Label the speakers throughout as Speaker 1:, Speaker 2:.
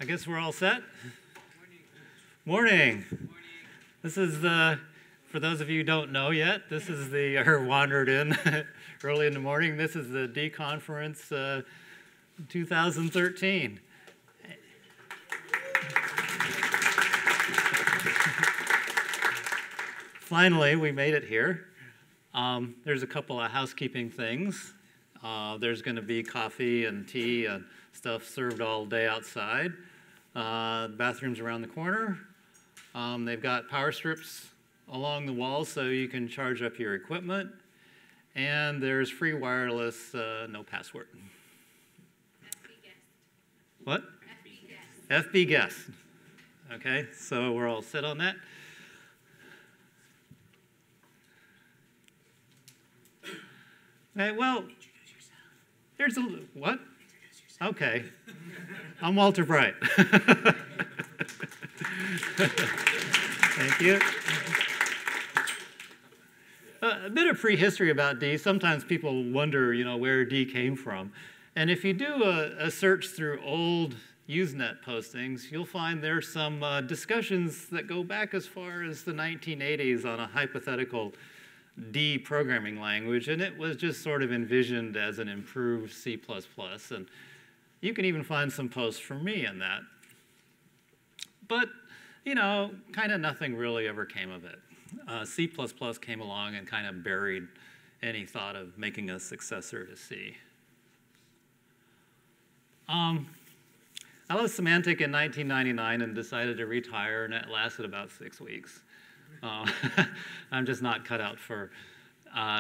Speaker 1: I guess we're all set. Morning. This is for those of you who don't know yet, this is or wandered in early in the morning, this is the DConference 2013. Finally, we made it here. There's a couple of housekeeping things. There's going to be coffee and tea and stuff served all day outside. The bathroom's around the corner. They've got power strips along the walls so you can charge up your equipment. And there's free wireless, no password.
Speaker 2: FB guest.
Speaker 1: What?
Speaker 2: FB guest.
Speaker 1: FB guest. Okay, so we're all set on that. Okay, well, here's a what? Okay, I'm Walter Bright. Thank you. A bit of prehistory about D. Sometimes people wonder, where D came from. And if you do a search through old Usenet postings, you'll find there's some discussions that go back as far as the 1980s on a hypothetical D programming language, and it was just sort of envisioned as an improved C++. And you can even find some posts from me on that. But, kind of nothing really ever came of it. C++ came along and kind of buried any thought of making a successor to C. I left Symantec in 1999 and decided to retire, and that lasted about 6 weeks. I'm just not cut out for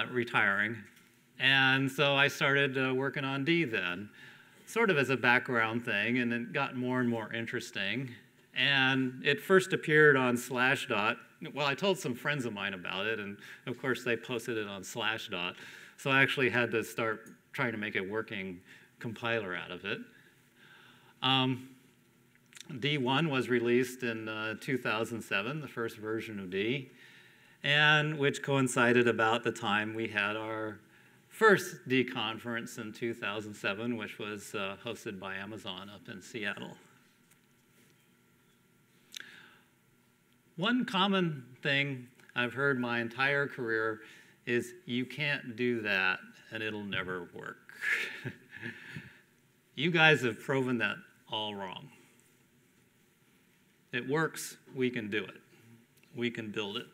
Speaker 1: retiring. And so I started working on D then, sort of as a background thing, and it got more and more interesting. And it first appeared on Slashdot. Well, I told some friends of mine about it, and of course they posted it on Slashdot. So I actually had to start trying to make a working compiler out of it. D1 was released in 2007, the first version of D, and which coincided about the time we had our first D conference in 2007, which was hosted by Amazon up in Seattle. One common thing I've heard my entire career is you can't do that and it'll never work. You guys have proven that all wrong. It works, we can do it. We can build it.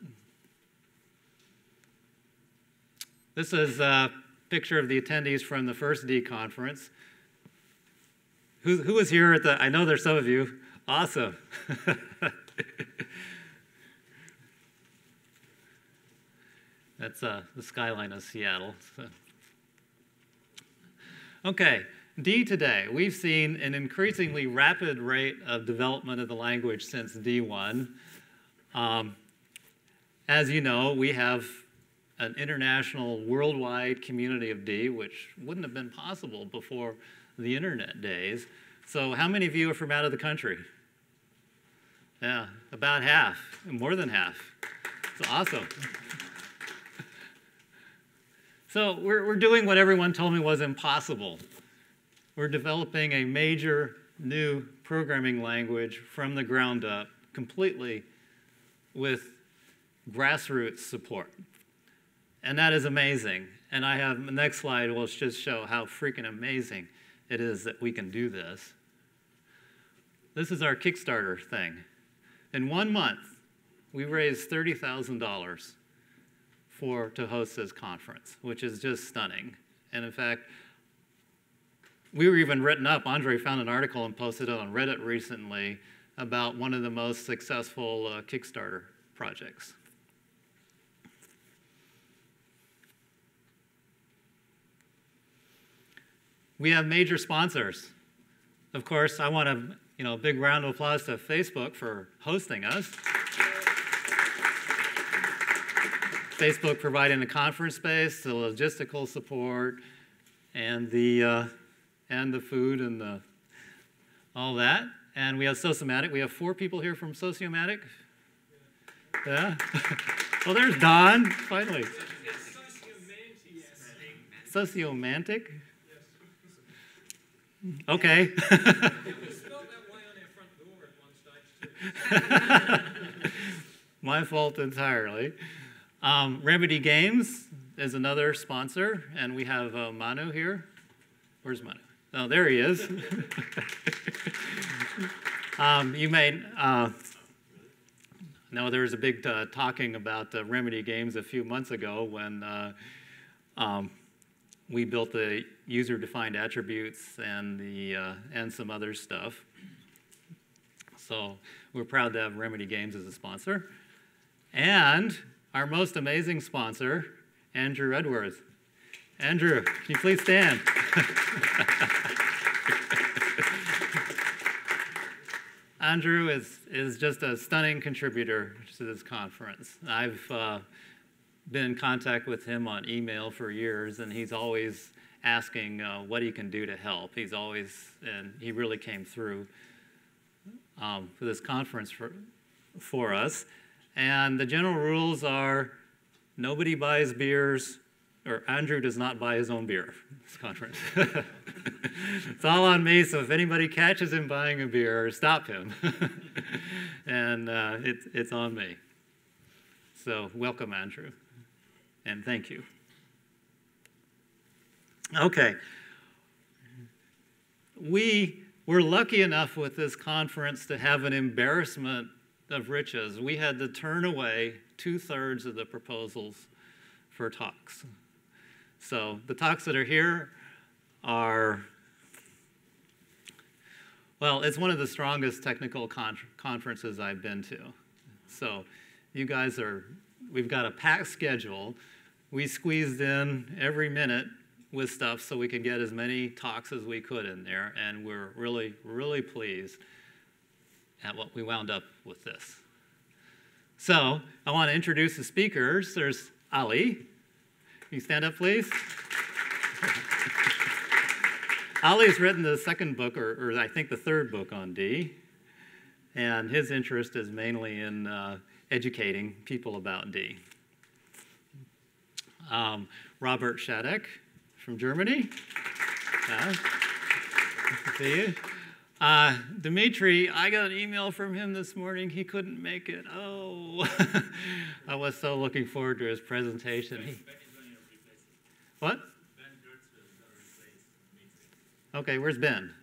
Speaker 1: This is a picture of the attendees from the first D conference. Who was here at I know there's some of you. Awesome. That's the skyline of Seattle. So. Okay. D today, we've seen an increasingly rapid rate of development of the language since D1. As you know, we have an international, worldwide community of D, which wouldn't have been possible before the internet days. So how many of you are from out of the country? Yeah, about half, more than half. It's awesome. So we're doing what everyone told me was impossible. We're developing a major new programming language from the ground up, completely with grassroots support. And that is amazing. And I have the next slide will just show how freaking amazing it is that we can do this. This is our Kickstarter thing. In 1 month, we raised $30,000 to host this conference, which is just stunning. And in fact, we were even written up. Andre found an article and posted it on Reddit recently about one of the most successful Kickstarter projects. We have major sponsors. Of course, I want a big round of applause to Facebook for hosting us. Facebook providing the conference space, the logistical support, and the food and all that. And we have Sociomatic. We have 4 people here from Sociomatic. Yeah. Well, there's Don, finally. Sociomantic? Okay.
Speaker 3: Spell that Y on their front
Speaker 1: My fault entirely. Remedy Games is another sponsor, and we have Manu here. Where's Manu? Oh, there he is. You may know there was a big talking about Remedy Games a few months ago when we built the user-defined attributes and some other stuff. So we're proud to have Remedy Games as a sponsor. And our most amazing sponsor, Andrew Edwards. Andrew, can you please stand? Andrew is just a stunning contributor to this conference. I've been in contact with him on email for years, and he's always asking what he can do to help. And he really came through for this conference for us. And the general rules are nobody buys beers, or Andrew does not buy his own beer this conference. It's all on me, so if anybody catches him buying a beer, stop him. And it's on me. So welcome, Andrew, and thank you. Okay. We were lucky enough with this conference to have an embarrassment of riches. We had to turn away 2/3 of the proposals for talks. So the talks that are here are, well, it's one of the strongest technical conferences I've been to. So you guys we've got a packed schedule. We squeezed in every minute with stuff so we could get as many talks as we could in there, and we're really, really pleased at what we wound up with this. So I want to introduce the speakers. There's Ali. Can you stand up, please? Ali's written the second book, or I think the third book on D, and his interest is mainly in educating people about D. Robert Shadek from Germany. Nice to see you. Dimitri, I got an email from him this morning. He couldn't make it. Oh, I was so looking forward to his presentation. What? Okay, where's Ben?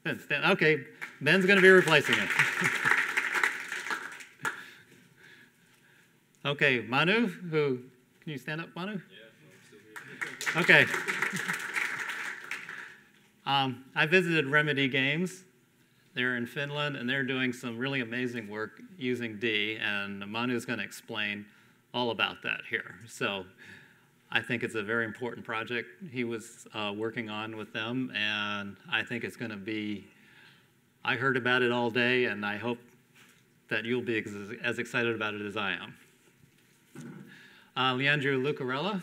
Speaker 1: Ben, okay, Ben's going to be replacing him. Okay, Manu, can you stand up, Manu? Yeah, okay. I visited Remedy Games. They're in Finland, and they're doing some really amazing work using D, and Manu's going to explain all about that here. So I think it's a very important project he was working on with them, and I think it's going to be, I heard about it all day, and I hope that you'll be as excited about it as I am. Leandro Lucarella.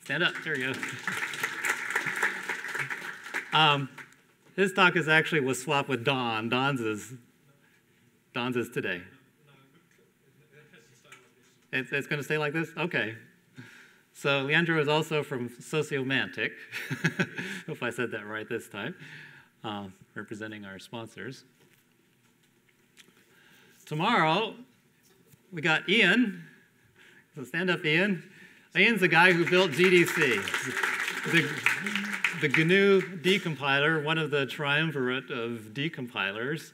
Speaker 1: Stand up, there you go. His talk is actually was swapped with Don. Don's is today. It's going to stay like this? Okay. So Leandro is also from Sociomantic. Hope I said that right this time. Representing our sponsors. Tomorrow, we got Ian. So stand up, Ian. Ian's the guy who built GDC. The GNU decompiler, one of the triumvirate of decompilers.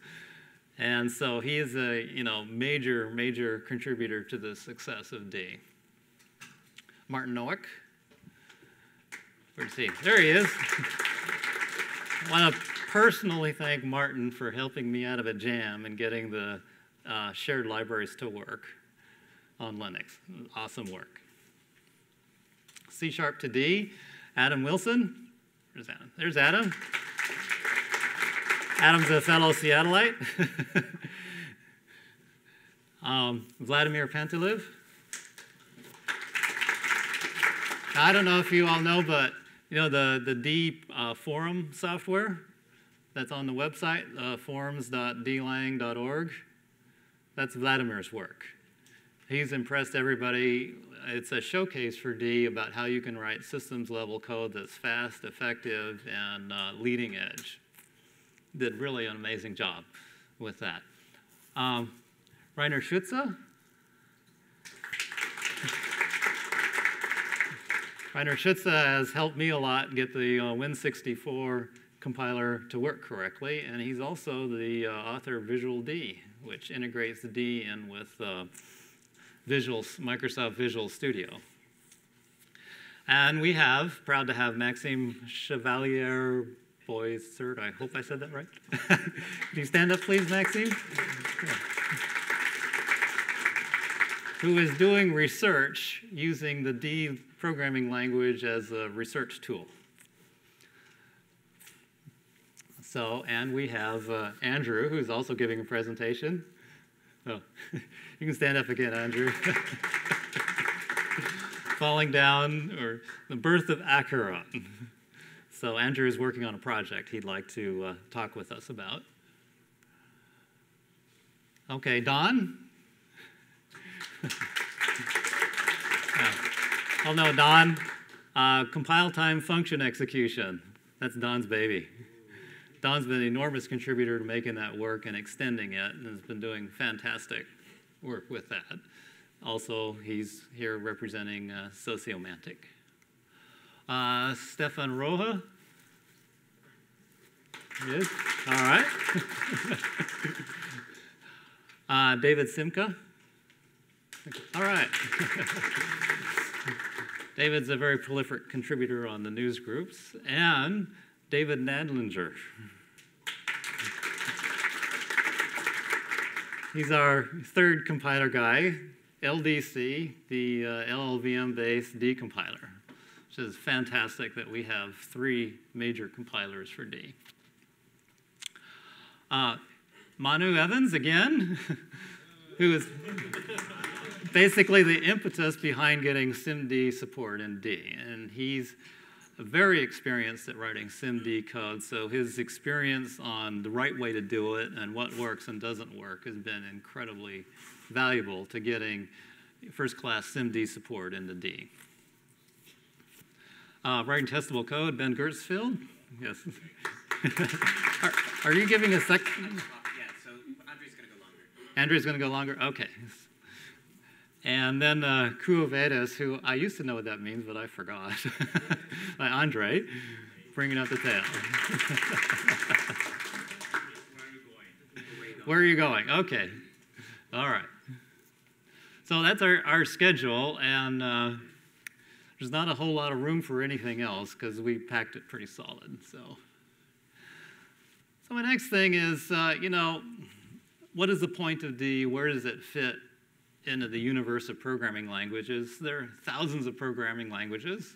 Speaker 1: And so he is a major contributor to the success of D. Martin Nowak. Where's he? There he is. I want to personally thank Martin for helping me out of a jam and getting the shared libraries to work on Linux. Awesome work. C# to D, Adam Wilson. Where's Adam? There's Adam. Adam's a fellow Seattleite. Vladimir Pantelev. Now, I don't know if you all know, but the D forum software that's on the website, forums.dlang.org, that's Vladimir's work. He's impressed everybody. It's a showcase for D about how you can write systems level code that's fast, effective, and leading edge. did really an amazing job with that. Rainer Schütze. Rainer Schütze has helped me a lot get the Win64 compiler to work correctly, and he's also the author of Visual D, which integrates the D in with Microsoft Visual Studio. And we have, proud to have Maxime Chevalier Boissert, I hope I said that right. Can you stand up, please, Maxime? Yeah. Who is doing research using the D programming language as a research tool. So, and we have Andrew, who's also giving a presentation. Oh, you can stand up again, Andrew. Falling down, or the birth of Acheron. So Andrew is working on a project he'd like to talk with us about. Okay, Don? Oh no, Don, compile time function execution. That's Don's baby. Don's been an enormous contributor to making that work and extending it, and has been doing fantastic work with that. Also, he's here representing Sociomantic. Stefan Roja. Yes. All right. David Simka. All right. David's a very prolific contributor on the news groups. And David Nadlinger. He's our third compiler guy, LDC, the LLVM-based D compiler, which is fantastic that we have 3 major compilers for D. Manu Evans, again, who is basically the impetus behind getting SIMD support in D. And he's very experienced at writing SIMD code, so his experience on the right way to do it and what works and doesn't work has been incredibly valuable to getting first-class SIMD support into D. Writing testable code, Ben Gertzfield. Yes. Are you giving a sec?
Speaker 3: Yeah, so Andrew's going to go longer.
Speaker 1: Andrew's going to go longer? Okay. And then Kuovedas, who I used to know what that means, but I forgot. By Andre, bringing up the tail. Where are you going? Okay. All right. So that's our schedule, and there's not a whole lot of room for anything else because we packed it pretty solid. So my next thing is, what is the point of D? Where does it fit into the universe of programming languages? There are thousands of programming languages,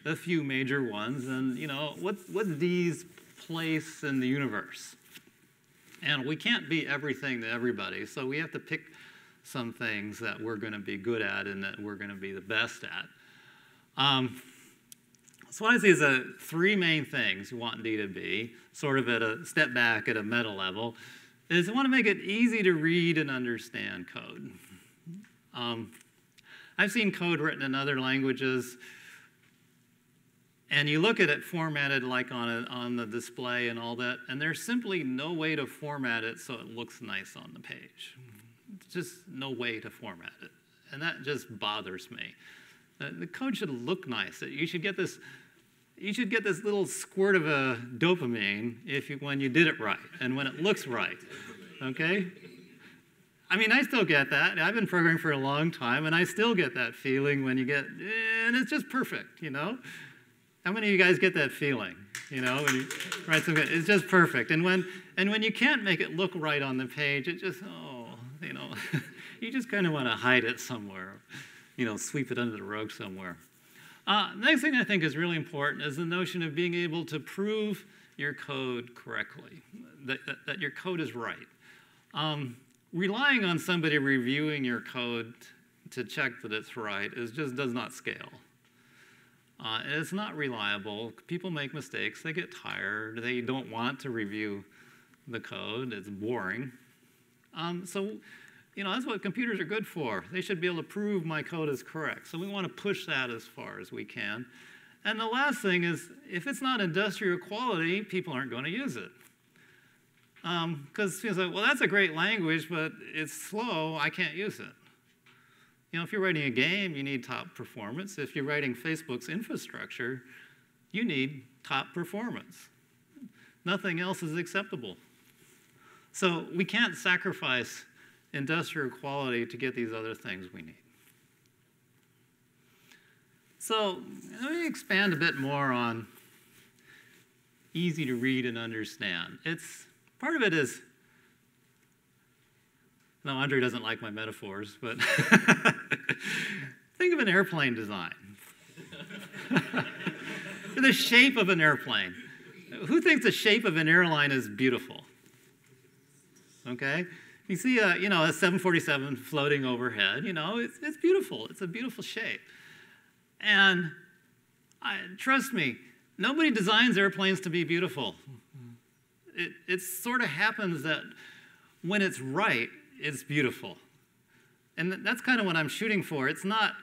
Speaker 1: a few major ones, and what's D's place in the universe? And we can't be everything to everybody, so we have to pick some things that we're going to be good at and that we're going to be the best at. So what I see is 3 main things you want D to be, sort of at a step back at a meta level, is I want to make it easy to read and understand code. I've seen code written in other languages, and you look at it formatted like on the display and all that, and there's simply no way to format it so it looks nice on the page. Just no way to format it, and that just bothers me. The code should look nice. You should get this little squirt of a dopamine when you did it right and when it looks right. Okay? I mean, I still get that. I've been programming for a long time, and I still get that feeling when you get, and it's just perfect, How many of you guys get that feeling, when you write something, it's just perfect. And when you can't make it look right on the page, it just, you just kind of want to hide it somewhere, sweep it under the rug somewhere. Next thing I think is really important is the notion of being able to prove your code correctly, that your code is right. Relying on somebody reviewing your code to check that it's right just does not scale. It's not reliable. People make mistakes. They get tired. They don't want to review the code. It's boring. So that's what computers are good for. They should be able to prove my code is correct. So we want to push that as far as we can. And the last thing is, if it's not industrial quality, people aren't going to use it. Because people say, well, that's a great language, but it's slow, I can't use it. You know, if you're writing a game, you need top performance. If you're writing Facebook's infrastructure, you need top performance. Nothing else is acceptable. So we can't sacrifice industrial quality to get these other things we need. So let me expand a bit more on easy to read and understand. Part of it is, no, Andre doesn't like my metaphors, but think of an airplane design. The shape of an airplane. Who thinks the shape of an airline is beautiful? Okay? You see a 747 floating overhead, it's beautiful. It's a beautiful shape. And trust me, nobody designs airplanes to be beautiful. It sort of happens that when it's right, it's beautiful. And that's kind of what I'm shooting for. It's not,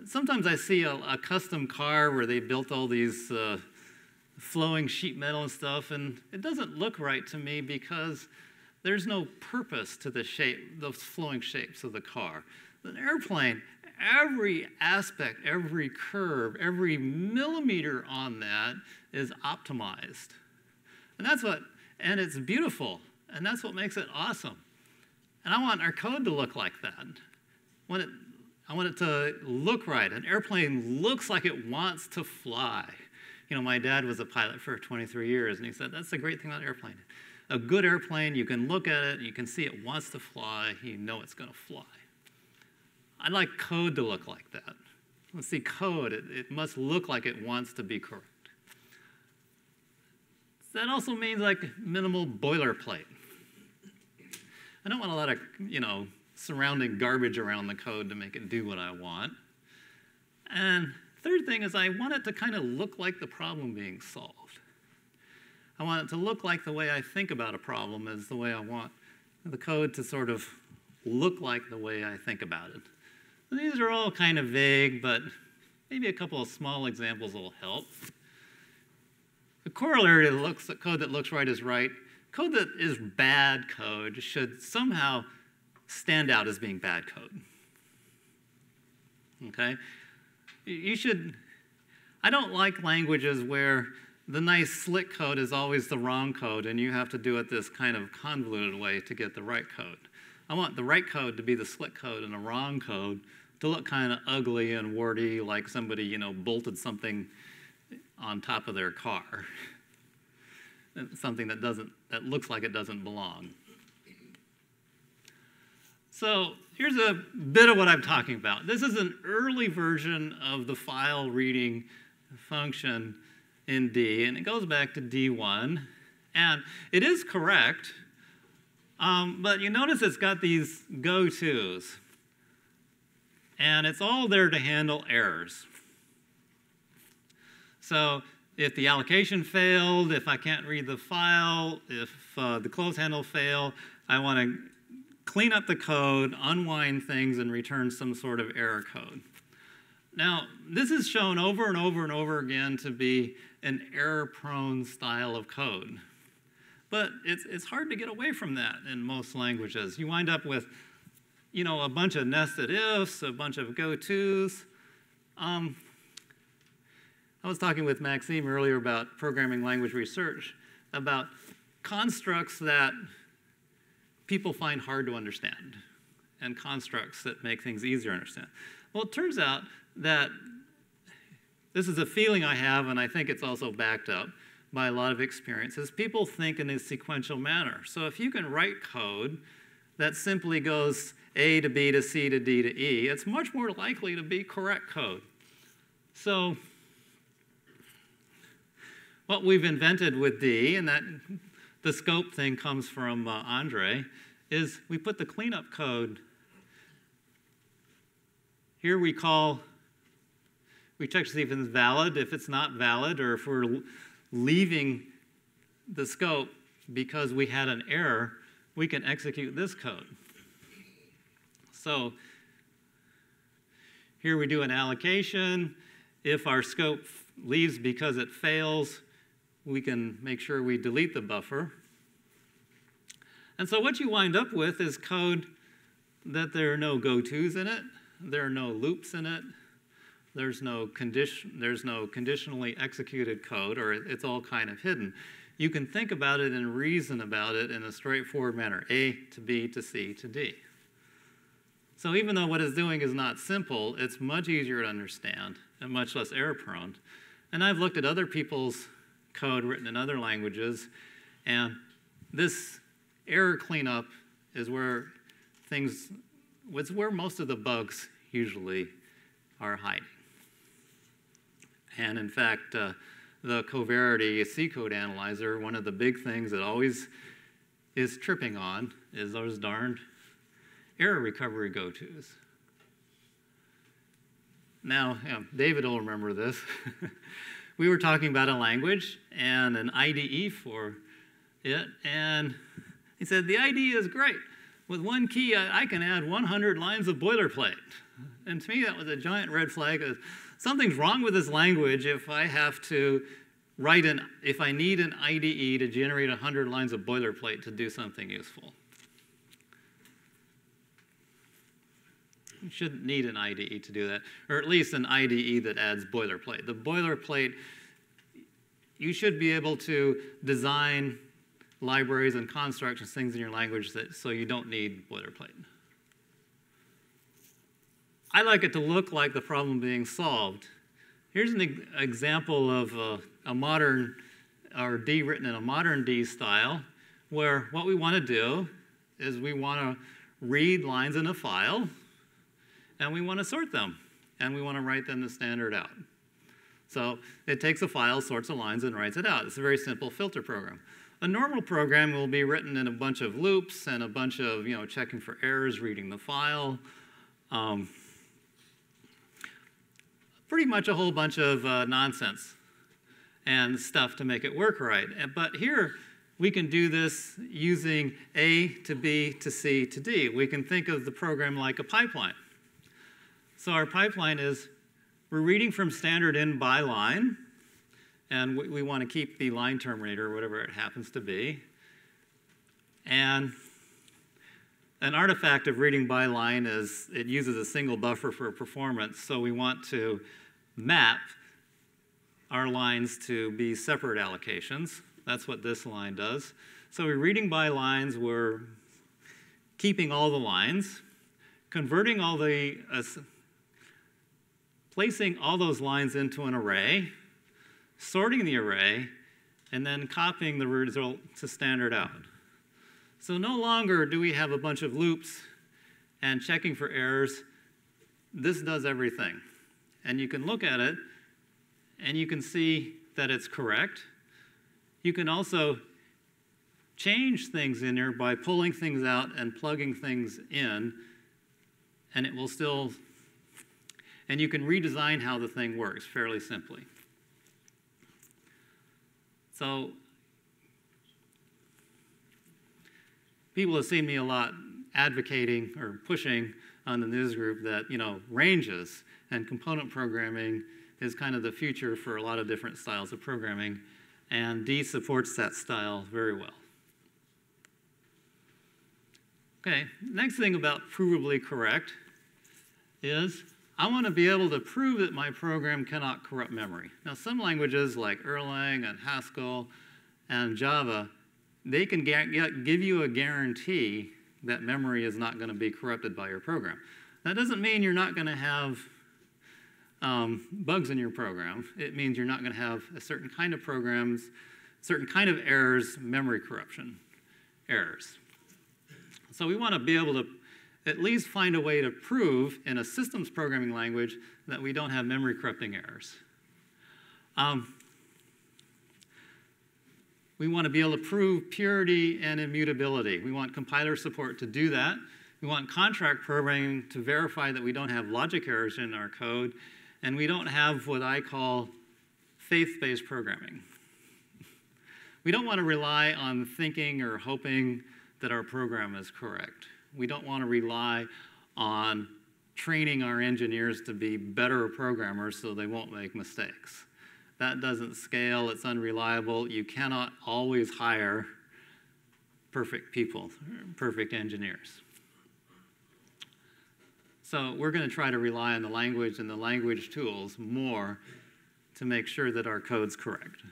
Speaker 1: sometimes I see a custom car where they built all these flowing sheet metal and stuff, and it doesn't look right to me because there's no purpose to the shape, those flowing shapes of the car. An airplane, every aspect, every curve, every millimeter on that is optimized. And it's beautiful, and that's what makes it awesome. And I want our code to look like that. I want it to look right. An airplane looks like it wants to fly. My dad was a pilot for 23 years, and he said, that's the great thing about an airplane. A good airplane, you can look at it, you can see it wants to fly, you know it's going to fly. I'd like code to look like that. Let's see, code, it must look like it wants to be correct. That also means like minimal boilerplate. I don't want a lot of, surrounding garbage around the code to make it do what I want. And third thing is I want it to kind of look like the problem being solved. I want it to look like the way I think about a problem is the way I want the code to sort of look like the way I think about it. And these are all kind of vague, but maybe a couple of small examples will help. The corollary to code that looks right is right. Code that is bad code should somehow stand out as being bad code. Okay? I don't like languages where the nice slick code is always the wrong code and you have to do it this kind of convoluted way to get the right code. I want the right code to be the slick code and the wrong code to look kind of ugly and warty, like somebody, bolted something on top of their car. Something that looks like it doesn't belong. So here's a bit of what I'm talking about. This is an early version of the file reading function in D, and it goes back to D1. And it is correct, but you notice it's got these go-tos. And it's all there to handle errors. So if the allocation failed, if I can't read the file, if the close handle failed, I want to clean up the code, unwind things, and return some sort of error code. Now, this is shown over and over and over again to be an error-prone style of code. But it's hard to get away from that in most languages. You wind up with, a bunch of nested ifs, a bunch of go-tos. I was talking with Maxime earlier about programming language research, about constructs that people find hard to understand and constructs that make things easier to understand. Well, it turns out that this is a feeling I have, and I think it's also backed up by a lot of experiences. People think in a sequential manner. So if you can write code that simply goes A to B to C to D to E, it's much more likely to be correct code. So what we've invented with D, and that the scope thing comes from Andre, is we put the cleanup code. Here we check to see if it's valid. If it's not valid, or if we're leaving the scope because we had an error, we can execute this code. So here we do an allocation. If our scope leaves because it fails, we can make sure we delete the buffer. And so what you wind up with is code that there are no go-tos in it, there are no loops in it, there's no conditionally executed code, or it's all kind of hidden. You can think about it and reason about it in a straightforward manner, A to B to C to D. So even though what it's doing is not simple, it's much easier to understand and much less error-prone. And I've looked at other people's code written in other languages, and this error cleanup is where most of the bugs usually are hiding. And in fact, the Coverity C code analyzer, one of the big things that always is tripping on is those darned error recovery go-tos. Now, David will remember this. We were talking about a language and an IDE for it, and he said, the IDE is great. With one key, I can add 100 lines of boilerplate. And to me, that was a giant red flag. Something's wrong with this language if I have to if I need an IDE to generate 100 lines of boilerplate to do something useful. You shouldn't need an IDE to do that, or at least an IDE that adds boilerplate. The boilerplate, you should be able to design libraries and constructs and things in your language so you don't need boilerplate. I like it to look like the problem being solved. Here's an example of a modern, or D written in a modern D style, where what we want to do is we want to read lines in a file, and we want to sort them, and we want to write them the standard out. So it takes a file, sorts the lines, and writes it out. It's a very simple filter program. A normal program will be written in a bunch of loops and a bunch of checking for errors, reading the file, pretty much a whole bunch of nonsense and stuff to make it work right. But here, we can do this using A to B to C to D. We can think of the program like a pipeline. So our pipeline is, we're reading from standard in by line, and we want to keep the line terminator, whatever it happens to be. And an artifact of reading by line is it uses a single buffer for performance, so we want to map our lines to be separate allocations. That's what this line does. So we're reading by lines, we're keeping all the lines, converting all the, placing all those lines into an array, sorting the array, and then copying the result to standard out. So no longer do we have a bunch of loops and checking for errors. This does everything. And you can look at it, and you can see that it's correct. You can also change things in there by pulling things out and plugging things in, and it will still, and you can redesign how the thing works fairly simply. So people have seen me a lot advocating or pushing on the news group that, ranges and component programming is kind of the future for a lot of different styles of programming, and D supports that style very well. Okay, next thing about provably correct is I want to be able to prove that my program cannot corrupt memory. Now, some languages like Erlang and Haskell and Java, they can give you a guarantee that memory is not going to be corrupted by your program. That doesn't mean you're not going to have bugs in your program. It means you're not going to have a certain kind of programs, certain kind of errors, memory corruption errors. So we want to be able to at least find a way to prove in a systems programming language that we don't have memory corrupting errors. We want to be able to prove purity and immutability. We want compiler support to do that. We want contract programming to verify that we don't have logic errors in our code, and we don't have what I call faith-based programming. We don't want to rely on thinking or hoping that our program is correct. We don't want to rely on training our engineers to be better programmers so they won't make mistakes. That doesn't scale, it's unreliable. You cannot always hire perfect people, perfect engineers. So we're going to try to rely on the language and the language tools more to make sure that our code's correct.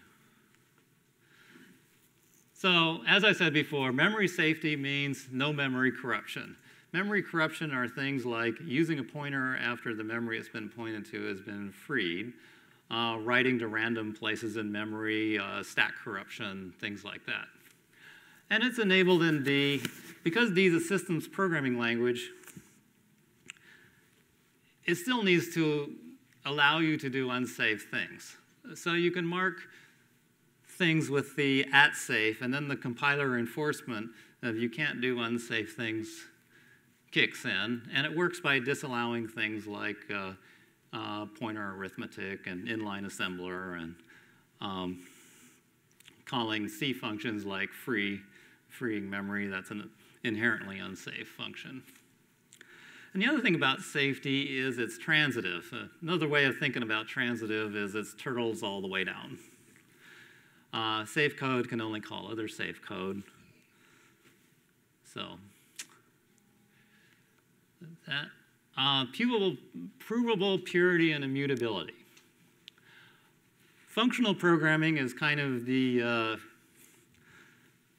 Speaker 1: So as I said before, memory safety means no memory corruption. Memory corruption are things like using a pointer after the memory it's been pointed to has been freed, writing to random places in memory, stack corruption, things like that. And it's enabled in D, because D is a systems programming language, it still needs to allow you to do unsafe things. So you can mark things with the @safe, and then the compiler enforcement of you can't do unsafe things kicks in, and it works by disallowing things like pointer arithmetic and inline assembler and calling C functions like freeing memory. That's an inherently unsafe function. And the other thing about safety is it's transitive. Another way of thinking about transitive is it's turtles all the way down. Safe code can only call other safe code. So that provable purity and immutability. Functional programming is kind of the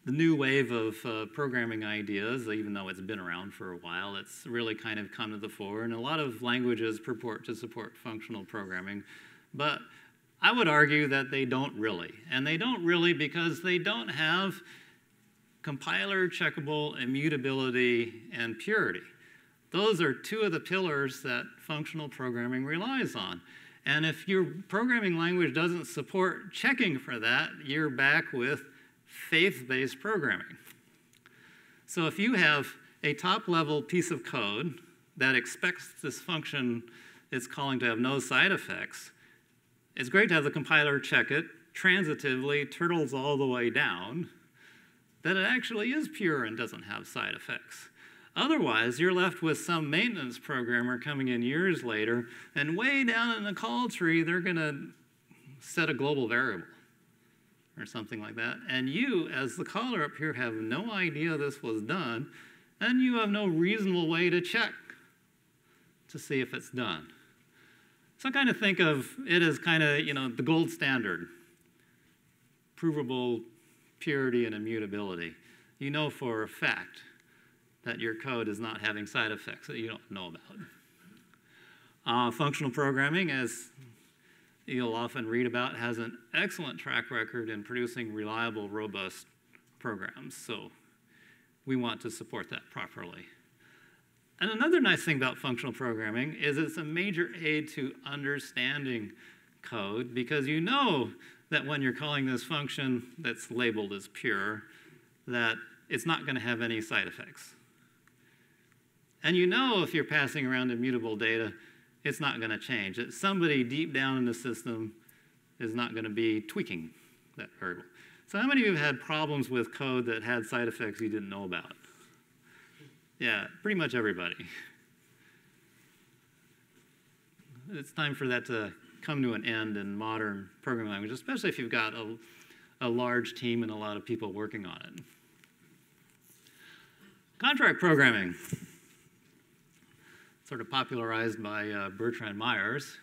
Speaker 1: new wave of programming ideas, even though it's been around for a while. It's really kind of come to the fore, and a lot of languages purport to support functional programming. But I would argue that they don't really. And they don't really because they don't have compiler checkable immutability and purity. Those are two of the pillars that functional programming relies on. And if your programming language doesn't support checking for that, you're back with faith-based programming. So if you have a top-level piece of code that expects this function it's calling to have no side effects, it's great to have the compiler check it, transitively turtles all the way down, that it actually is pure and doesn't have side effects. Otherwise, you're left with some maintenance programmer coming in years later, and way down in the call tree, they're going to set a global variable or something like that. And you, as the caller up here, have no idea this was done, and you have no reasonable way to check to see if it's done. So I kind of think of it as kind of, the gold standard, provable purity and immutability. You know for a fact that your code is not having side effects that you don't know about. Functional programming, as you'll often read about, has an excellent track record in producing reliable, robust programs. So we want to support that properly. And another nice thing about functional programming is it's a major aid to understanding code, because you know that when you're calling this function that's labeled as pure, that it's not going to have any side effects. And you know if you're passing around immutable data, it's not going to change. That somebody deep down in the system is not going to be tweaking that variable. So how many of you have had problems with code that had side effects you didn't know about? Yeah, pretty much everybody. It's time for that to come to an end in modern programming language, especially if you've got a large team and a lot of people working on it. Contract programming, sort of popularized by Bertrand Myers.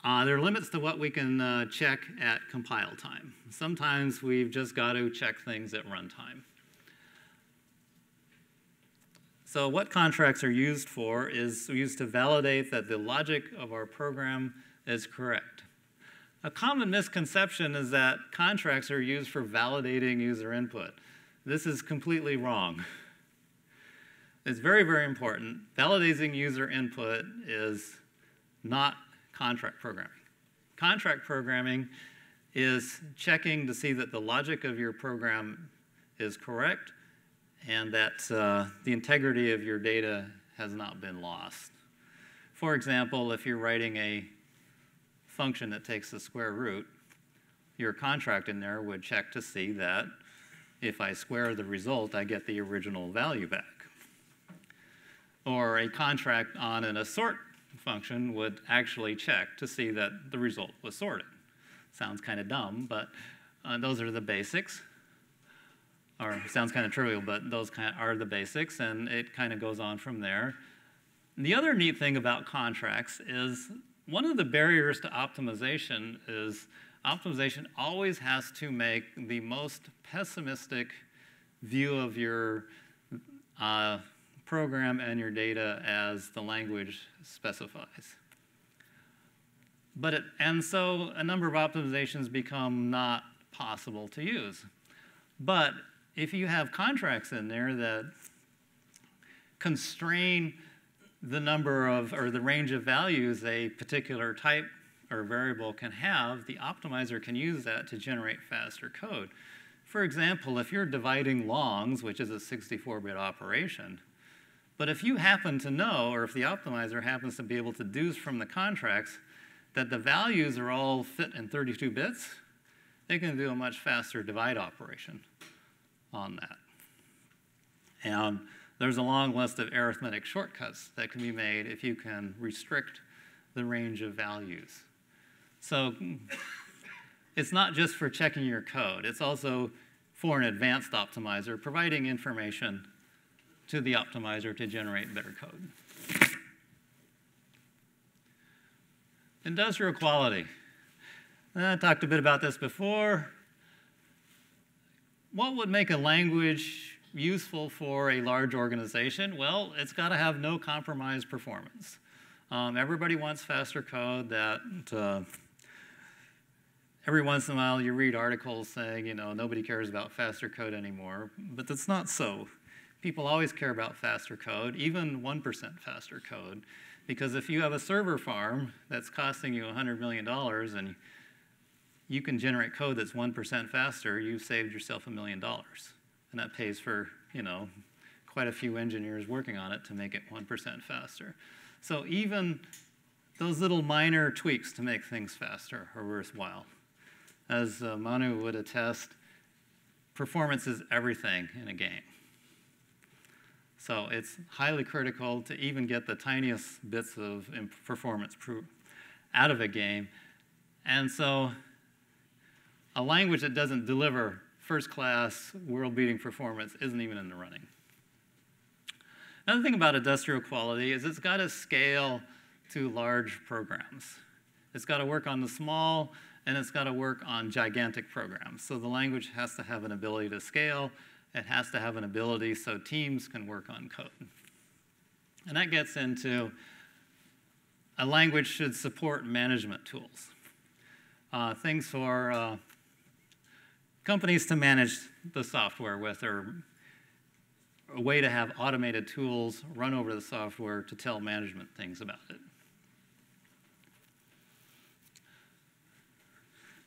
Speaker 1: There are limits to what we can check at compile time. Sometimes we've just got to check things at runtime. So what contracts are used for is used to validate that the logic of our program is correct. A common misconception is that contracts are used for validating user input. This is completely wrong. It's very, very important. Validating user input is not contract programming. Contract programming is checking to see that the logic of your program is correct and that the integrity of your data has not been lost. For example, if you're writing a function that takes the square root, your contract in there would check to see that if I square the result, I get the original value back. Or a contract on an assort function would actually check to see that the result was sorted. Sounds kind of dumb, but those are the basics. or sounds kind of trivial, but those are the basics, and it kind of goes on from there. The other neat thing about contracts is one of the barriers to optimization is optimization always has to make the most pessimistic view of your program and your data as the language specifies. And so a number of optimizations become not possible to use. But if you have contracts in there that constrain the number of, or the range of values a particular type or variable can have, the optimizer can use that to generate faster code. For example, if you're dividing longs, which is a 64-bit operation, but if you happen to know, or if the optimizer happens to be able to deduce from the contracts that the values are all fit in 32 bits, they can do a much faster divide operation on that. And there's a long list of arithmetic shortcuts that can be made if you can restrict the range of values. So it's not just for checking your code. It's also for an advanced optimizer, providing information to the optimizer to generate better code. Industrial quality. I talked a bit about this before. What would make a language useful for a large organization? Well, it's got to have no compromise performance. Everybody wants faster code. That every once in a while you read articles saying, you know, nobody cares about faster code anymore, but that's not so. People always care about faster code, even 1% faster code, because if you have a server farm that's costing you $100 million and you can generate code that's 1% faster, you've saved yourself $1 million. And that pays for, you know, quite a few engineers working on it to make it 1% faster. So even those little minor tweaks to make things faster are worthwhile. As Manu would attest, performance is everything in a game. So it's highly critical to even get the tiniest bits of performance out of a game. And so a language that doesn't deliver first-class, world-beating performance isn't even in the running. Another thing about industrial quality is it's got to scale to large programs. It's got to work on the small, and it's got to work on gigantic programs. So the language has to have an ability to scale. It has to have an ability so teams can work on code. And that gets into a language should support management tools. Things for companies to manage the software with, or a way to have automated tools run over the software to tell management things about it.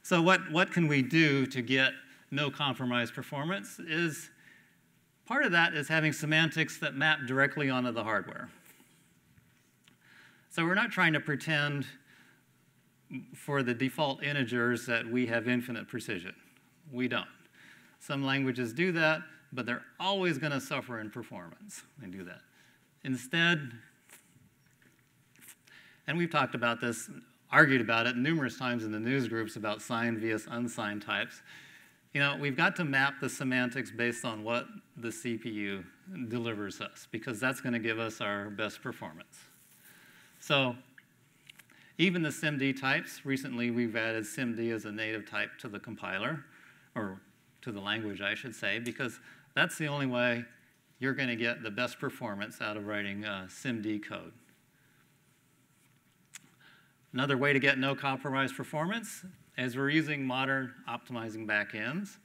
Speaker 1: So what can we do to get no compromise performance? Is part of that is having semantics that map directly onto the hardware. So we're not trying to pretend for the default integers that we have infinite precision. We don't. Some languages do that, but they're always going to suffer in performance. They do that. Instead, and we've talked about this, argued about it numerous times in the news groups about signed vs. unsigned types. You know, we've got to map the semantics based on what the CPU delivers us, because that's going to give us our best performance. So even the SIMD types, recently we've added SIMD as a native type to the compiler, or to the language, I should say, because that's the only way you're going to get the best performance out of writing SIMD code. Another way to get no compromise performance is we're using modern optimizing backends.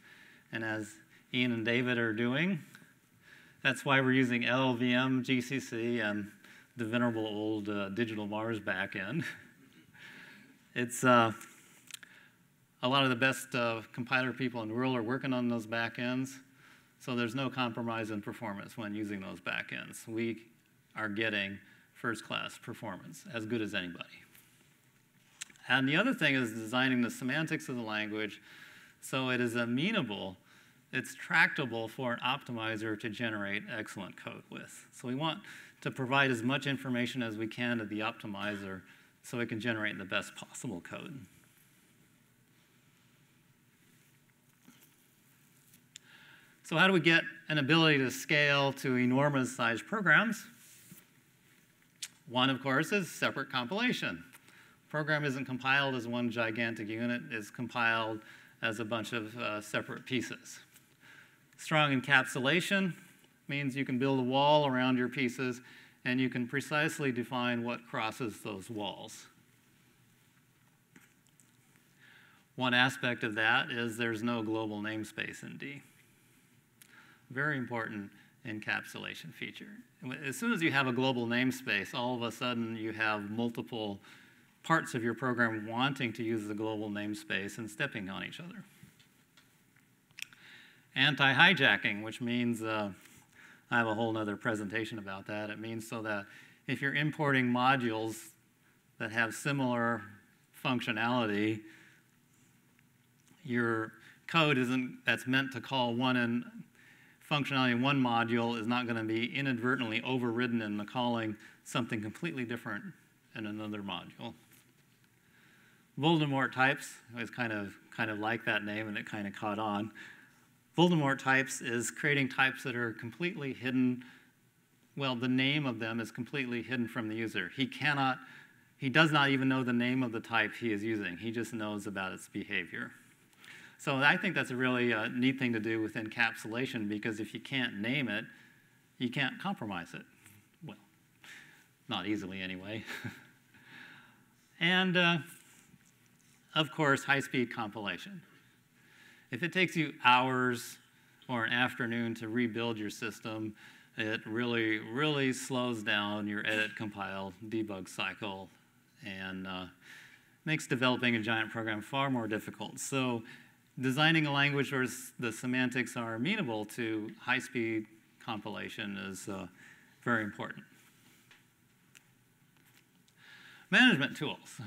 Speaker 1: And as Ian and David are doing, that's why we're using LLVM, GCC, and the venerable old Digital Mars backend. It's a lot of the best compiler people in the world are working on those backends, so there's no compromise in performance when using those backends. We are getting first-class performance, as good as anybody. And the other thing is designing the semantics of the language so it is amenable, it's tractable for an optimizer to generate excellent code with. So we want to provide as much information as we can to the optimizer so it can generate the best possible code. So how do we get an ability to scale to enormous sized programs? One, of course, is separate compilation. Program isn't compiled as one gigantic unit. It's compiled as a bunch of separate pieces. Strong encapsulation means you can build a wall around your pieces, and you can precisely define what crosses those walls. One aspect of that is there's no global namespace in D. Very important encapsulation feature. As soon as you have a global namespace, all of a sudden you have multiple parts of your program wanting to use the global namespace and stepping on each other. Anti-hijacking, which means, I have a whole other presentation about that. It means so that if you're importing modules that have similar functionality, your code that's meant to call functionality in one module is not going to be inadvertently overridden in the calling something completely different in another module. Voldemort types is kind of like that name, and it kind of caught on. Voldemort types is creating types that are completely hidden. Well, the name of them is completely hidden from the user. He does not even know the name of the type he is using. He just knows about its behavior. So I think that's a really neat thing to do with encapsulation, because if you can't name it, you can't compromise it. Well, not easily anyway. And of course, high-speed compilation. If it takes you hours or an afternoon to rebuild your system, it really, really slows down your edit, compile, debug cycle, and makes developing a giant program far more difficult. So designing a language where the semantics are amenable to high-speed compilation is very important. Management tools.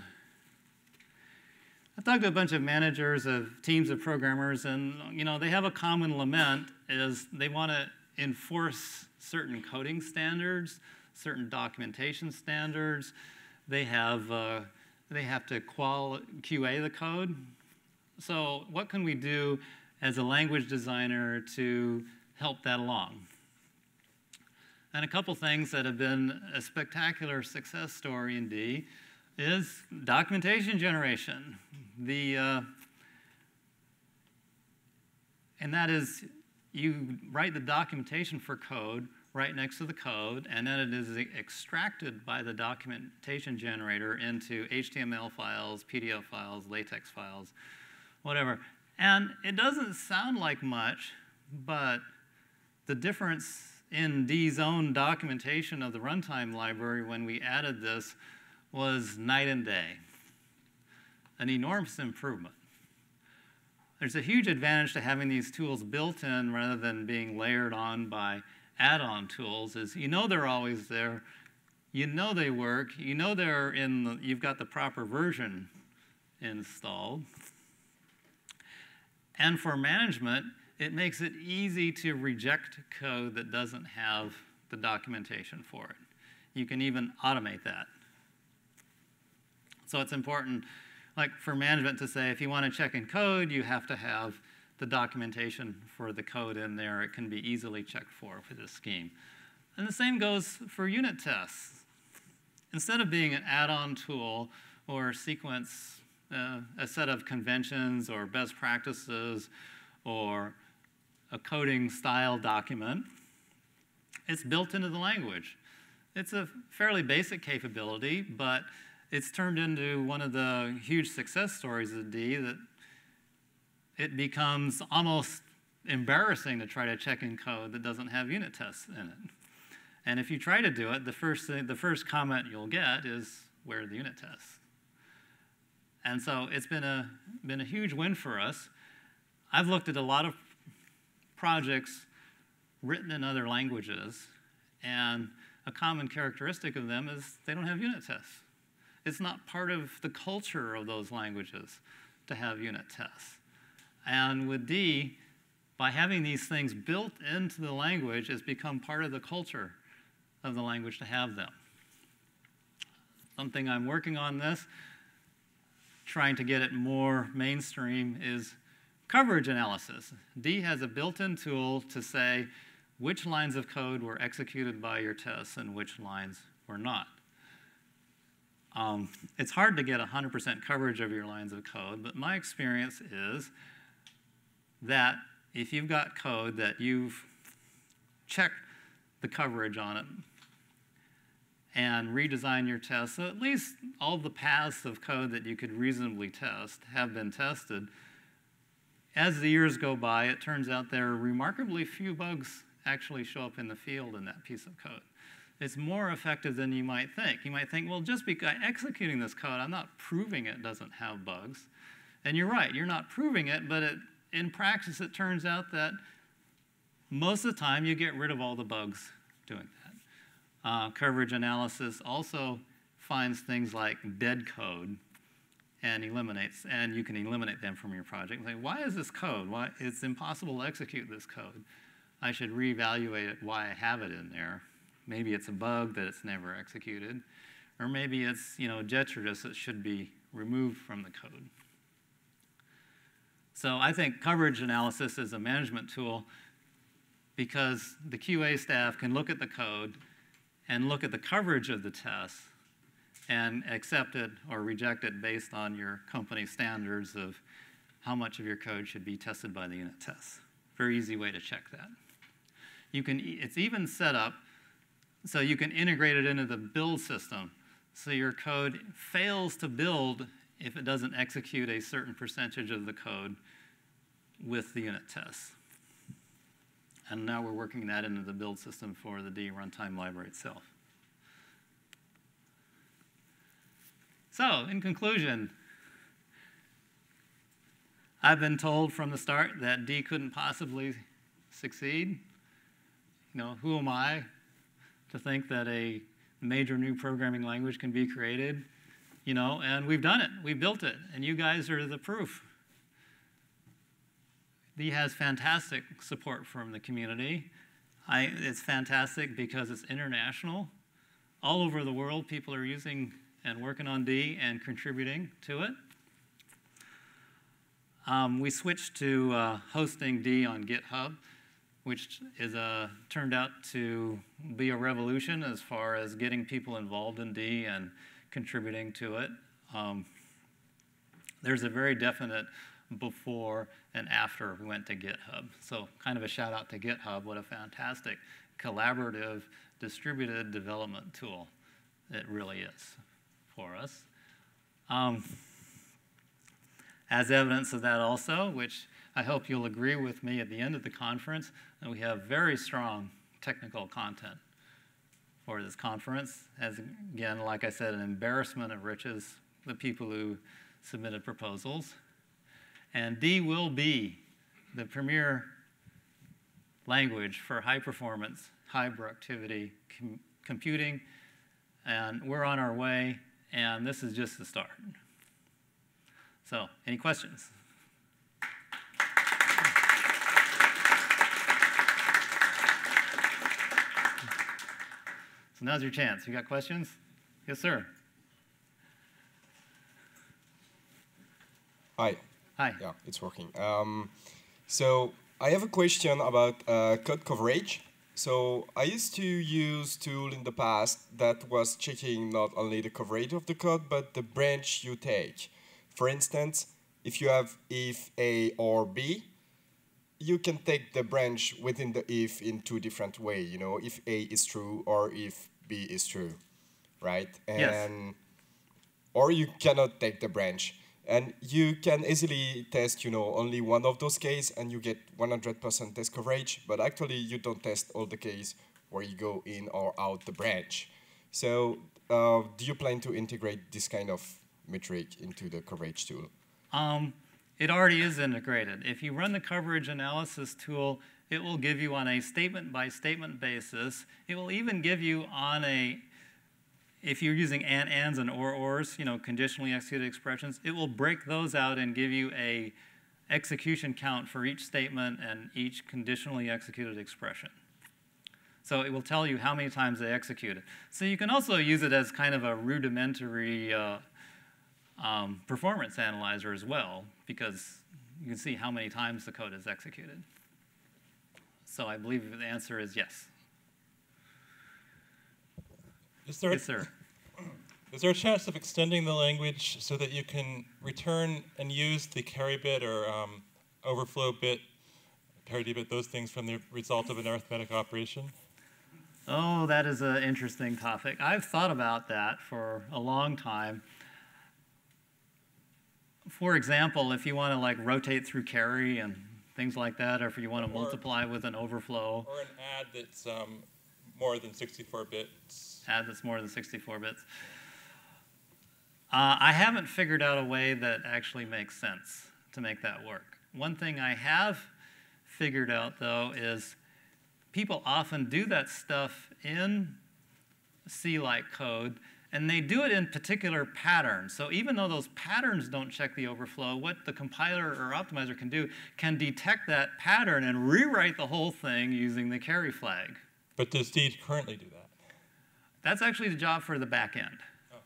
Speaker 1: I talked to a bunch of managers of teams of programmers, and they have a common lament is they want to enforce certain coding standards, certain documentation standards. They have to QA the code. So what can we do as a language designer to help that along? And a couple things that have been a spectacular success story in D is documentation generation. And that is, you write the documentation for code right next to the code, and then it is extracted by the documentation generator into HTML files, PDF files, LaTeX files, whatever. And it doesn't sound like much, but the difference in D's own documentation of the runtime library when we added this was night and day. An enormous improvement. There's a huge advantage to having these tools built in rather than being layered on by add-on tools, is they're always there, they work, you've got the proper version installed. And for management, it makes it easy to reject code that doesn't have the documentation for it. You can even automate that. So it's important, like for management, to say if you want to check in code, you have to have the documentation for the code in there. It can be easily checked for this scheme. And the same goes for unit tests. Instead of being an add-on tool or sequence, a set of conventions or best practices or a coding style document, it's built into the language. It's a fairly basic capability, but it's turned into one of the huge success stories of D that it becomes almost embarrassing to try to check in code that doesn't have unit tests in it. And if you try to do it, the first comment you'll get is, where are the unit tests? And so it's been a huge win for us. I've looked at a lot of projects written in other languages, and a common characteristic of them is they don't have unit tests. It's not part of the culture of those languages to have unit tests. And with D, by having these things built into the language, it's become part of the culture of the language to have them. Something I'm working on trying to get it more mainstream, is coverage analysis. D has a built-in tool to say which lines of code were executed by your tests and which lines were not. It's hard to get 100% coverage of your lines of code, but my experience is that if you've got code that you've checked the coverage on it and redesigned your tests, so at least all the paths of code that you could reasonably test have been tested. As the years go by, it turns out there are remarkably few bugs actually show up in the field in that piece of code. It's more effective than you might think. You might think, well, just by executing this code, I'm not proving it doesn't have bugs. And you're right, you're not proving it, but in practice, it turns out that most of the time you get rid of all the bugs doing that. Coverage analysis also finds things like dead code and eliminates, and you can eliminate them from your project. Like, why is this code? Why it's impossible to execute this code? I should reevaluate it, why I have it in there. Maybe it's a bug that it's never executed, or maybe it's detritus that should be removed from the code. So I think coverage analysis is a management tool because the QA staff can look at the code and look at the coverage of the test and accept it or reject it based on your company standards of how much of your code should be tested by the unit tests. Very easy way to check that. It's even set up so you can integrate it into the build system. So your code fails to build if it doesn't execute a certain percentage of the code with the unit tests. And now we're working that into the build system for the D runtime library itself. So, in conclusion, I've been told from the start that D couldn't possibly succeed. Who am I to think that a major new programming language can be created? And we've done it. We built it. And you guys are the proof. D has fantastic support from the community. It's fantastic because it's international. All over the world, people are using and working on D and contributing to it. We switched to hosting D on GitHub, which is turned out to be a revolution as far as getting people involved in D and contributing to it. There's a very definite before and after we went to GitHub. So kind of a shout out to GitHub. What a fantastic collaborative distributed development tool it really is for us. As evidence of that also, which I hope you'll agree with me at the end of the conference, that we have very strong technical content for this conference. As again, like I said, an embarrassment of riches, the people who submitted proposals. And D will be the premier language for high performance, high productivity computing. And we're on our way, and this is just the start. So, any questions? So now's your chance. You got questions? Yes, sir.
Speaker 4: Hi.
Speaker 1: Hi.
Speaker 4: Yeah, it's working. So I have a question about code coverage. So I used to use tool in the past that was checking not only the coverage of the code, but the branch you take. For instance, if you have if A or B, you can take the branch within the if in two different ways, if A is true or if B is true, right?
Speaker 1: Yes.
Speaker 4: Or you cannot take the branch. And you can easily test, only one of those cases, and you get 100% test coverage. But actually, you don't test all the cases where you go in or out the branch. So, do you plan to integrate this kind of metric into the coverage tool?
Speaker 1: It already is integrated. If you run the coverage analysis tool, it will give you on a statement-by-statement basis. It will even give you on if you're using ands and ors, conditionally executed expressions, it will break those out and give you a execution count for each statement and each conditionally executed expression. So it will tell you how many times they executed. So you can also use it as kind of a rudimentary performance analyzer as well, because You can see how many times the code is executed. So I believe the answer is yes.
Speaker 5: Is there,
Speaker 1: Yes, sir.
Speaker 5: is there a chance of extending the language so that you can return and use the carry bit or overflow bit, parity bit, those things from the result of an arithmetic operation?
Speaker 1: Oh, that is an interesting topic. I've thought about that for a long time. For example, if you want to like rotate through carry and things like that, or if you want to multiply with an overflow.
Speaker 5: Or an add that's more than 64 bits.
Speaker 1: Add that's more than 64 bits. I haven't figured out a way that actually makes sense to make that work. One thing I have figured out, though, is people often do that stuff in C-like code, and they do it in particular patterns. So even though those patterns don't check the overflow, what the compiler or optimizer can do can detect that pattern and rewrite the whole thing using the carry flag.
Speaker 5: But does D currently do that?
Speaker 1: That's actually the job for the back end.
Speaker 5: Oh.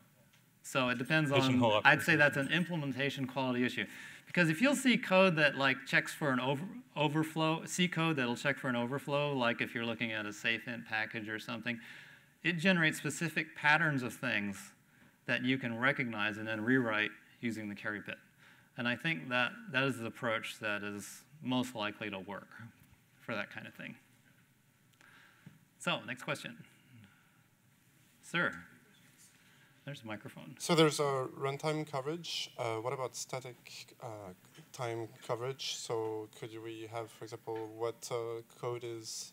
Speaker 1: So it depends
Speaker 5: Pigeonhole
Speaker 1: on, I'd say that's an implementation quality issue. Because if you'll see code that like checks for an overflow, C code that'll check for an overflow, like if you're looking at a safe int package or something, it generates specific patterns of things that you can recognize and then rewrite using the carry bit. And I think that is the approach that is most likely to work for that kind of thing. So, next question. Sir, there's a microphone.
Speaker 6: So there's a runtime coverage. What about static time coverage? So could we have, for example, what code is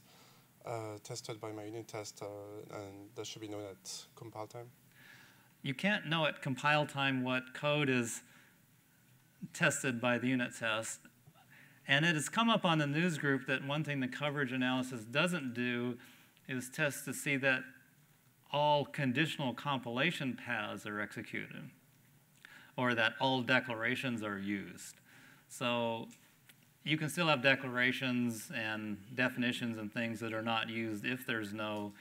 Speaker 6: tested by my unit test, and that should be known at compile time?
Speaker 1: You can't know at compile time what code is tested by the unit test. And it has come up on the news group that one thing the coverage analysis doesn't do is test to see that all conditional compilation paths are executed, or that all declarations are used. So you can still have declarations and definitions and things that are not used if there's no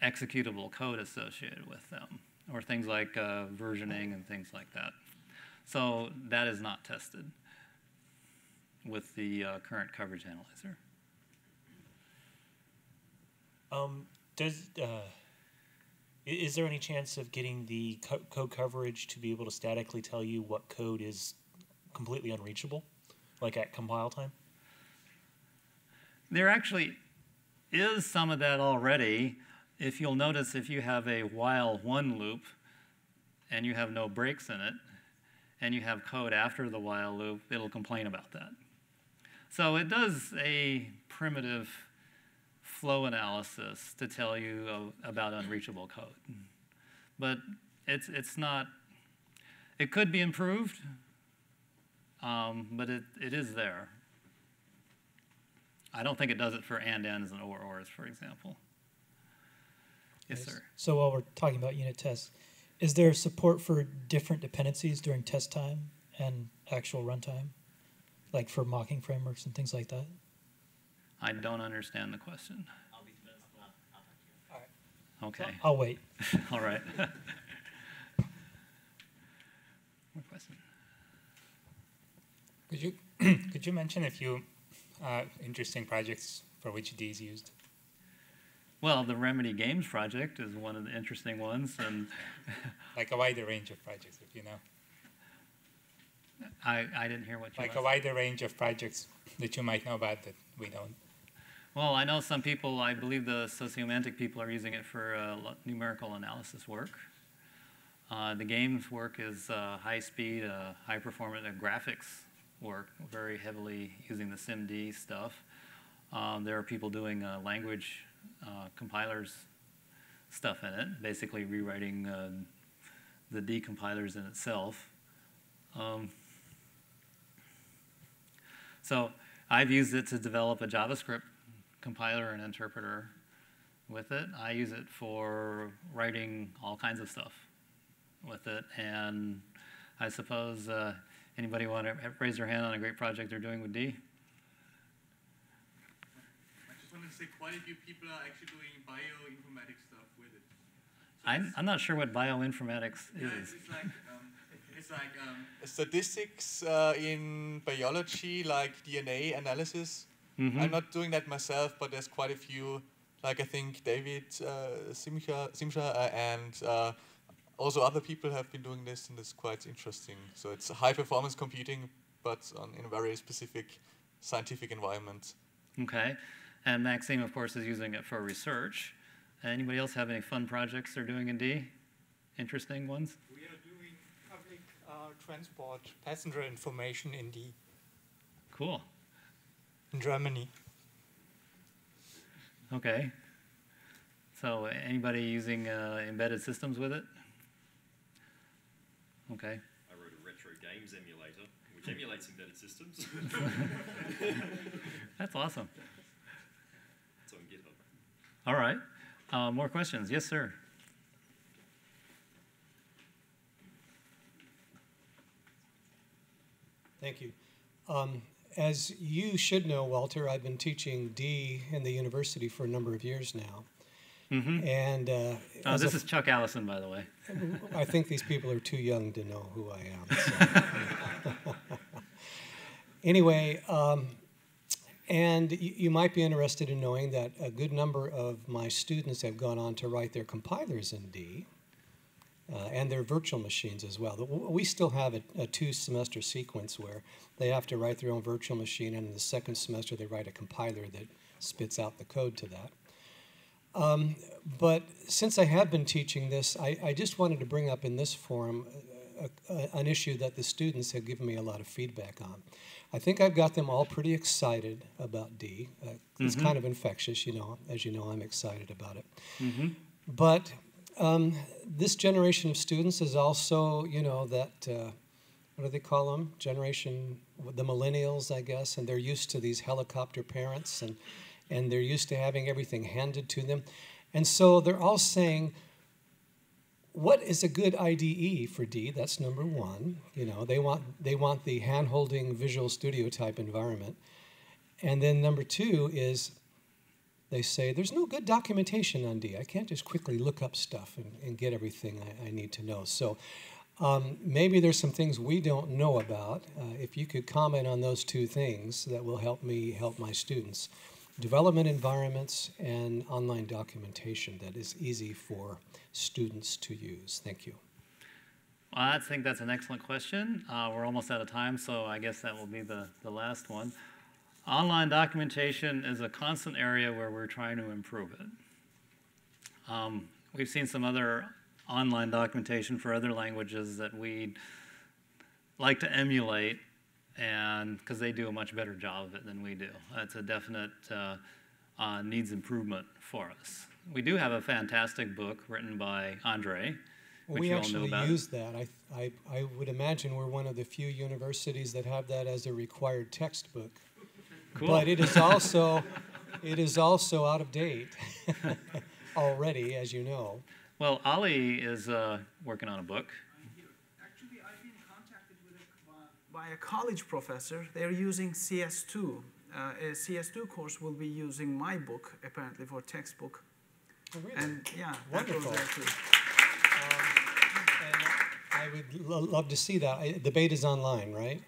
Speaker 1: executable code associated with them, or things like versioning and things like that. So that is not tested with the current coverage analyzer.
Speaker 7: Is there any chance of getting the code coverage to be able to statically tell you what code is completely unreachable, like at compile time?
Speaker 1: There actually is some of that already. If you'll notice, if you have a while one loop and you have no breaks in it, and you have code after the while loop, it'll complain about that. So it does a primitive flow analysis to tell you about unreachable code. But it's not, it could be improved, but it is there. I don't think it does it for and/ands and or/ors, for example. Yes, sir.
Speaker 8: So while we're talking about unit tests, is there support for different dependencies during test time and actual runtime, like for mocking frameworks and things like that?
Speaker 1: I don't understand the question.
Speaker 3: I'll be first. I'll talk to you.
Speaker 1: Okay.
Speaker 8: I'll wait.
Speaker 1: All right. More question?
Speaker 9: Could you mention a few interesting projects for which D is used?
Speaker 1: Well, the Remedy Games project is one of the interesting ones, and
Speaker 9: Like a wider range of projects, if you know.
Speaker 1: I didn't hear what you
Speaker 9: Like a wider range of projects that you might know about that we don't.
Speaker 1: Well, I know some people, I believe the sociomantic people are using it for numerical analysis work. The games work is high-speed, high-performance graphics work, very heavily using the SIMD stuff. There are people doing language compilers stuff in it, basically rewriting the decompilers in itself. So I've used it to develop a JavaScript compiler and interpreter with it. I use it for writing all kinds of stuff with it. And I suppose anybody want to raise their hand on a great project they're doing with D?
Speaker 10: I just wanted to say quite a few people are actually doing bioinformatics stuff with it. So
Speaker 1: I'm not sure what bioinformatics is.
Speaker 10: it's like It's like statistics in biology, like DNA analysis. I'm not doing that myself, but there's quite a few, like I think David Simcha and also other people have been doing this, and it's quite interesting. So it's high performance computing, but in a very specific scientific environment.
Speaker 1: Okay. And Maxime, of course, is using it for research. Anybody else have any fun projects they're doing in D? Interesting ones?
Speaker 11: We are doing public transport passenger information in D.
Speaker 1: Cool.
Speaker 11: In Germany.
Speaker 1: Okay. So anybody using embedded systems with it? Okay.
Speaker 12: I wrote a retro games emulator, which emulates embedded systems.
Speaker 1: That's awesome.
Speaker 12: It's on GitHub.
Speaker 1: All right. More questions? Yes, sir.
Speaker 13: Thank you. As you should know, Walter, I've been teaching D in the university for a number of years now. And
Speaker 1: this is Chuck Allison, by the way.
Speaker 13: I think these people are too young to know who I am. So. Anyway, and you might be interested in knowing that a good number of my students have gone on to write their compilers in D and their virtual machines as well. We still have a two-semester sequence where they have to write their own virtual machine, and in the second semester they write a compiler that spits out the code to that. But since I have been teaching this, I just wanted to bring up in this forum an issue that the students have given me a lot of feedback on. I think I've got them all pretty excited about D. It's kind of infectious, you know. As you know, I'm excited about it. But this generation of students is also, you know, that, what do they call them? Generation, the millennials, I guess, and they're used to these helicopter parents, and they're used to having everything handed to them. And so they're all saying, what is a good IDE for D? That's number one. You know, they want the hand-holding Visual Studio type environment. And then number two is they say, there's no good documentation on D. I can't just quickly look up stuff and get everything I need to know. So maybe there's some things we don't know about. If you could comment on those two things, that will help me help my students. Development environments and online documentation that is easy for students to use. Thank you.
Speaker 1: Well, I think that's an excellent question. We're almost out of time, so I guess that will be the last one. Online documentation is a constant area where we're trying to improve it. We've seen some other online documentation for other languages that we'd like to emulate, and because they do a much better job of it than we do. That's a definite needs improvement for us. We do have a fantastic book written by Andre, which
Speaker 13: we
Speaker 1: you all know
Speaker 13: actually
Speaker 1: about.
Speaker 13: use that. I would imagine we're one of the few universities that have that as a required textbook.
Speaker 1: Cool.
Speaker 13: But it is also out of date already, as you know.
Speaker 1: Well, Ali is working on a book.
Speaker 14: Actually, I've been contacted by a college professor. They're using CS2. A CS2 course will be using my book, apparently, for textbook.
Speaker 13: Oh, really?
Speaker 14: And yeah,
Speaker 13: wonderful.
Speaker 14: That was there too.
Speaker 13: And I would love to see that. The beta's online, right?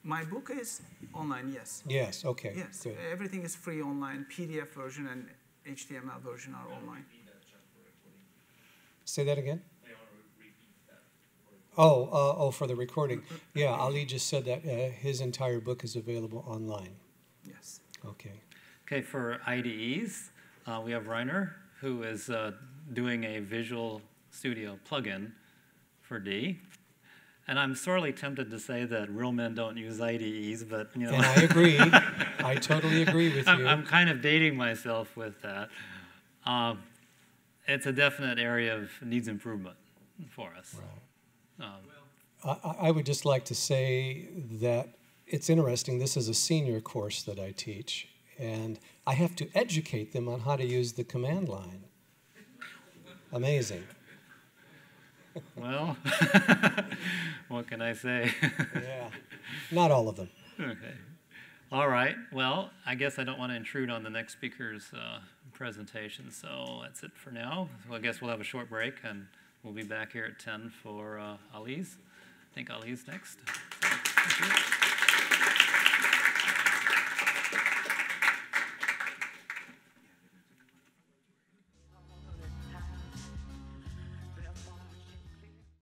Speaker 14: My book is online, yes.
Speaker 13: Yes, okay.
Speaker 14: Yes,
Speaker 13: good.
Speaker 14: everything is free online. PDF version and HTML version are online.
Speaker 13: Say that again? Oh, for the recording. Yeah, Ali just said that his entire book is available online.
Speaker 14: Yes.
Speaker 13: Okay.
Speaker 1: Okay, for IDEs, we have Reiner, who is doing a Visual Studio plugin for D. And I'm sorely tempted to say that real men don't use IDEs, but you know.
Speaker 13: And I agree. I totally agree with you.
Speaker 1: I'm kind of dating myself with that. It's a definite area of needs improvement for us.
Speaker 13: Right. I would just like to say that it's interesting. This is a senior course that I teach, and I have to educate them on how to use the command line. Amazing.
Speaker 1: Well, what can I say?
Speaker 13: Yeah, not all of them.
Speaker 1: Okay. All right. Well, I guess I don't want to intrude on the next speaker's presentation, so that's it for now. So I guess we'll have a short break and we'll be back here at 10 for Ali's. I think Ali's next.